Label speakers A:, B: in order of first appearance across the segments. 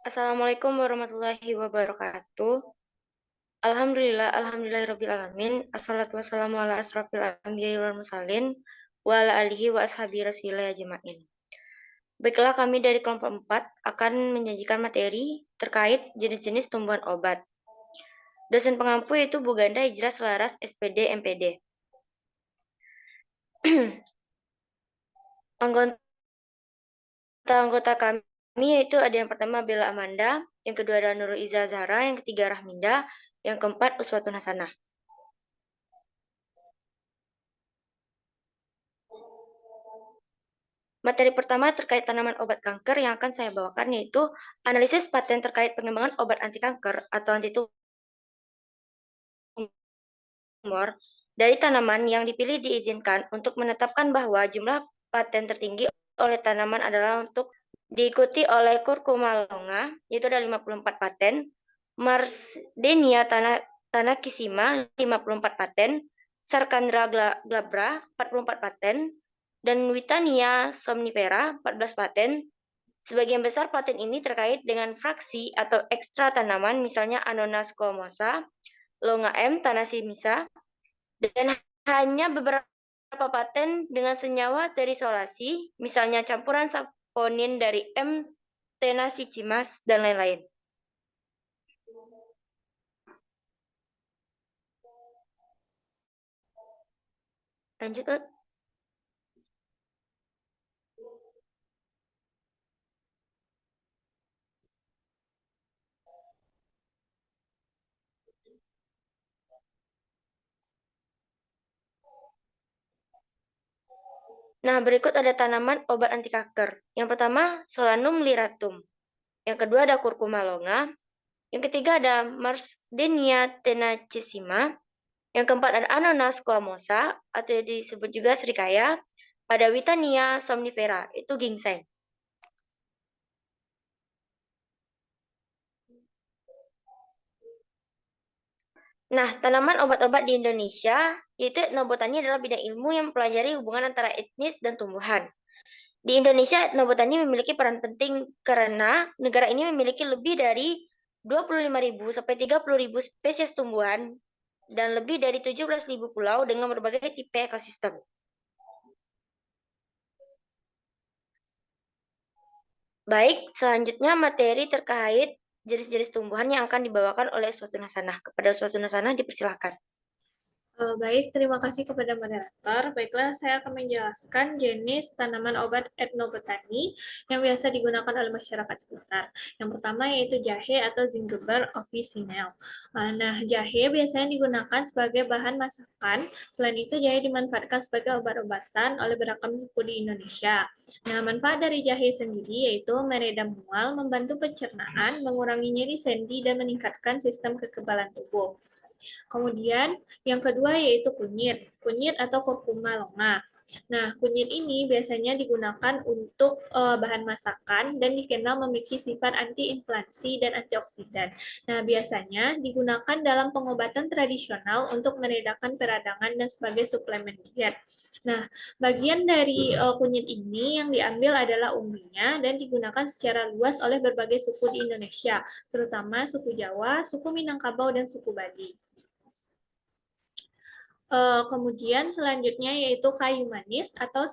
A: Assalamualaikum warahmatullahi wabarakatuh. Alhamdulillahirabbil alamin. Assalatu wassalamu ala asrofil anbiya'i wal mursalin wa ala alihi wa ashabi rasulillah ajma'in. Baiklah, kami dari kelompok 4 akan menyajikan materi terkait jenis-jenis tumbuhan obat. Dosen pengampu yaitu Bu Ganda Hijrah Selaras SPD MPD. Anggota kami yaitu ada yang pertama Bella Amanda, yang kedua ada Nurul Iza Zahra, yang ketiga Rahminda, yang keempat Uswatun Hasanah. Materi pertama terkait tanaman obat kanker yang akan saya bawakan yaitu analisis paten terkait pengembangan obat anti kanker atau anti tumor dari tanaman yang dipilih diizinkan untuk menetapkan bahwa jumlah paten tertinggi oleh tanaman adalah untuk diikuti oleh Curcuma longa, yaitu ada 54 paten, Marsdenia tanakissima 54 paten, Sarkandra glabra 44 paten, dan Witania somnifera 14 paten. Sebagian besar paten ini terkait dengan fraksi atau ekstra tanaman, misalnya Anonas squamosa, Longa M tanasimisa, dan hanya beberapa paten dengan senyawa terisolasi, misalnya campuran saponin dari M tenacicimas dan lain-lain. Lanjut, Ot. Nah, berikut ada tanaman obat anti kanker. Yang pertama, Solanum liratum. Yang kedua ada Curcuma longa. Yang ketiga ada Marsdenia tenacissima. Yang keempat ada Anonas squamosa atau disebut juga serikaya. Ada Witania somnifera, itu ginseng. Nah, tanaman obat-obat di Indonesia, yaitu etnobotani adalah bidang ilmu yang mempelajari hubungan antara etnis dan tumbuhan. Di Indonesia, etnobotani memiliki peran penting karena negara ini memiliki lebih dari 25.000 sampai 30.000 spesies tumbuhan dan lebih dari 17.000 pulau dengan berbagai tipe ekosistem. Baik, selanjutnya materi terkait jenis-jenis tumbuhan yang akan dibawakan oleh Uswatun Hasanah. Kepada Uswatun Hasanah dipersilakan.
B: Baik, terima kasih kepada moderator. Baiklah, saya akan menjelaskan jenis tanaman obat etnobotani yang biasa digunakan oleh masyarakat sekitar. Yang pertama yaitu jahe atau Zingiber officinale. Nah, jahe biasanya digunakan sebagai bahan masakan. Selain itu, jahe dimanfaatkan sebagai obat-obatan oleh beragam suku di Indonesia. Nah, manfaat dari jahe sendiri yaitu meredam mual, membantu pencernaan, mengurangi nyeri sendi, dan meningkatkan sistem kekebalan tubuh. Kemudian yang kedua yaitu kunyit, kunyit atau Curcuma longa. Nah, kunyit ini biasanya digunakan untuk bahan masakan dan dikenal memiliki sifat antiinflamasi dan antioksidan. Nah, biasanya digunakan dalam pengobatan tradisional untuk meredakan peradangan dan sebagai suplemen diet. Nah, bagian dari kunyit ini yang diambil adalah umbinya dan digunakan secara luas oleh berbagai suku di Indonesia, terutama suku Jawa, suku Minangkabau, dan suku Bali. Kemudian selanjutnya yaitu kayu manis atau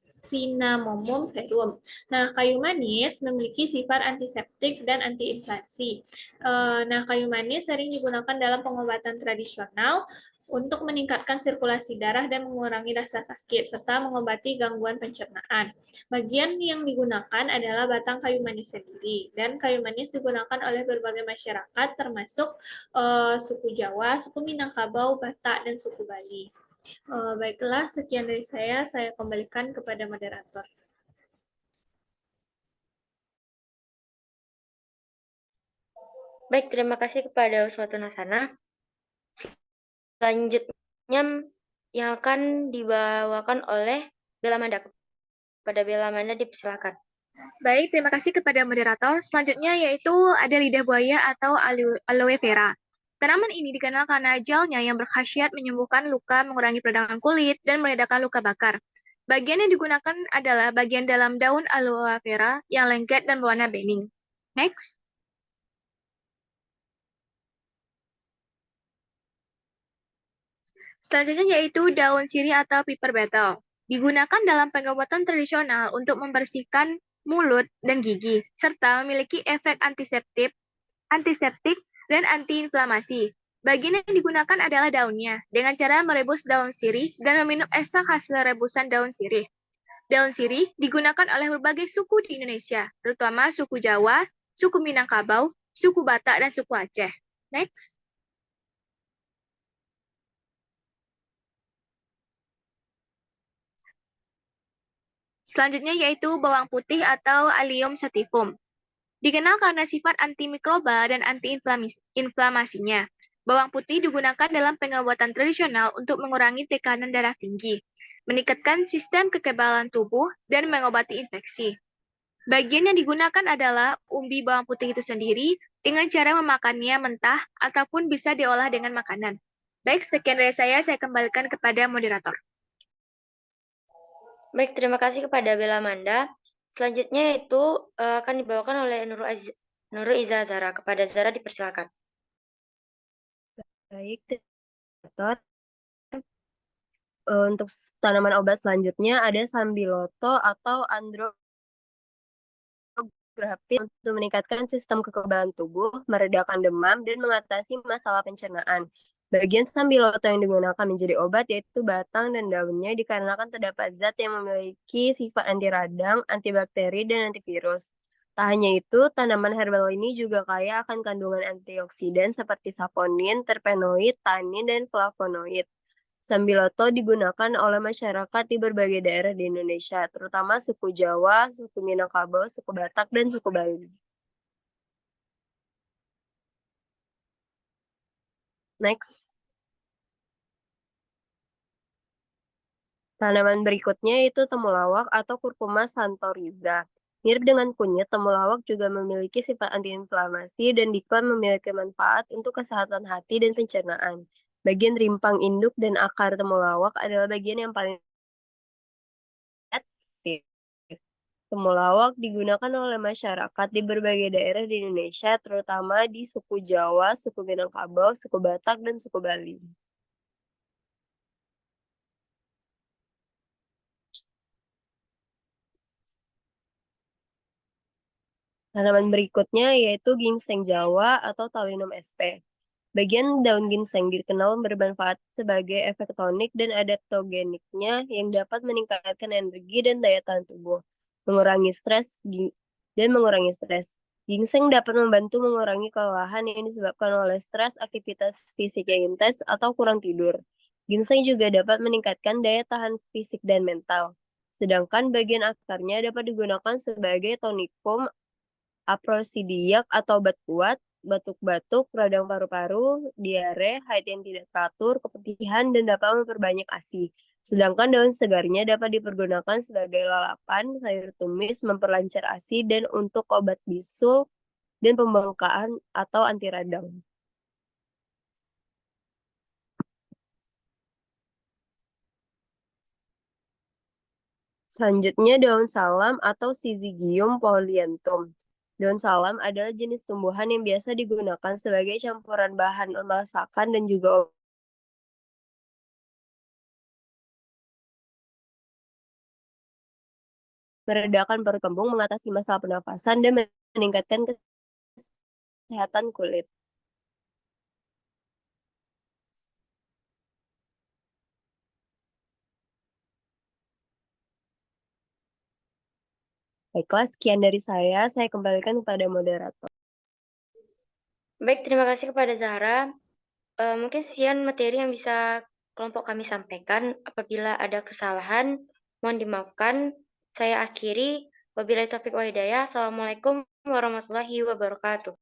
B: Cinnamomum verum. Nah, kayu manis memiliki sifat antiseptik dan antiinflamasi. Nah, kayu manis sering digunakan dalam pengobatan tradisional untuk meningkatkan sirkulasi darah dan mengurangi rasa sakit, serta mengobati gangguan pencernaan. Bagian yang digunakan adalah batang kayu manis sendiri, dan kayu manis digunakan oleh berbagai masyarakat, termasuk suku Jawa, suku Minangkabau, Batak, dan suku Bali. Baiklah, sekian dari saya kembalikan kepada moderator.
A: Baik, terima kasih kepada Uswatun Hasanah. Selanjutnya yang akan dibawakan oleh Bella Amanda. Kepada Bella Amanda dipersilakan.
C: Baik, terima kasih kepada moderator. Selanjutnya yaitu ada lidah buaya atau aloe vera. Tanaman ini dikenal karena gelnya yang berkhasiat menyembuhkan luka, mengurangi peradangan kulit, dan meredakan luka bakar. Bagian yang digunakan adalah bagian dalam daun aloe vera yang lengket dan berwarna bening. Next. Selanjutnya yaitu daun sirih atau pepper betel. Digunakan dalam pengobatan tradisional untuk membersihkan mulut dan gigi, serta memiliki efek antiseptik, dan antiinflamasi. Bagian yang digunakan adalah daunnya, dengan cara merebus daun sirih dan meminum ekstrak hasil rebusan daun sirih. Daun sirih digunakan oleh berbagai suku di Indonesia, terutama suku Jawa, suku Minangkabau, suku Batak, dan suku Aceh. Next. Selanjutnya yaitu bawang putih atau Allium sativum. Dikenal karena sifat antimikrobal dan antiinflamasinya. Bawang putih digunakan dalam pengobatan tradisional untuk mengurangi tekanan darah tinggi, meningkatkan sistem kekebalan tubuh, dan mengobati infeksi. Bagian yang digunakan adalah umbi bawang putih itu sendiri dengan cara memakannya mentah ataupun bisa diolah dengan makanan. Baik, sekian dari saya kembalikan kepada moderator.
A: Baik, terima kasih kepada Bella Manda. Selanjutnya itu akan dibawakan oleh Nurul Iza Zara. Kepada Zara dipersilakan.
D: Baik, Dokter. Untuk tanaman obat selanjutnya ada sambiloto atau andrographin untuk meningkatkan sistem kekebalan tubuh, meredakan demam, dan mengatasi masalah pencernaan. Bagian sambiloto yang digunakan menjadi obat yaitu batang dan daunnya dikarenakan terdapat zat yang memiliki sifat anti radang, antibakteri, dan antivirus. Tak hanya itu, tanaman herbal ini juga kaya akan kandungan antioksidan seperti saponin, terpenoid, tanin, dan flavonoid. Sambiloto digunakan oleh masyarakat di berbagai daerah di Indonesia, terutama suku Jawa, suku Minangkabau, suku Batak, dan suku Bali. Next. Tanaman berikutnya itu temulawak atau Curcuma santoriza. Mirip dengan kunyit, temulawak juga memiliki sifat antiinflamasi dan diklaim memiliki manfaat untuk kesehatan hati dan pencernaan. Bagian rimpang induk dan akar temulawak adalah bagian yang paling aktif. Temulawak digunakan oleh masyarakat di berbagai daerah di Indonesia, terutama di suku Jawa, suku Minangkabau, suku Batak, dan suku Bali. Tanaman berikutnya yaitu ginseng Jawa atau Talinum sp. Bagian daun ginseng dikenal bermanfaat sebagai efek tonik dan adaptogeniknya yang dapat meningkatkan energi dan daya tahan tubuh, mengurangi stres. Ginseng dapat membantu mengurangi kelelahan yang disebabkan oleh stres, aktivitas fisik yang intens, atau kurang tidur. Ginseng juga dapat meningkatkan daya tahan fisik dan mental. Sedangkan bagian akarnya dapat digunakan sebagai tonikum, aprosidiak atau obat kuat, batuk-batuk, radang paru-paru, diare, haid yang tidak teratur, keputihan, dan dapat memperbanyak ASI. Sedangkan daun segarnya dapat dipergunakan sebagai lalapan, sayur tumis, memperlancar ASI, dan untuk obat bisul dan pembengkakan atau anti radang. Selanjutnya daun salam atau Syzygium polyanthum. Daun salam adalah jenis tumbuhan yang biasa digunakan sebagai campuran bahan masakan dan juga meredakan perut kembung, mengatasi masalah pernafasan, dan meningkatkan kesehatan kulit. Baiklah, sekian dari saya kembalikan kepada moderator.
A: Baik, terima kasih kepada Zahra. Mungkin sekian materi yang bisa kelompok kami sampaikan. Apabila ada kesalahan, mohon dimaafkan. Saya akhiri. Wabillahi taufiq wa hidayah. Assalamualaikum warahmatullahi wabarakatuh.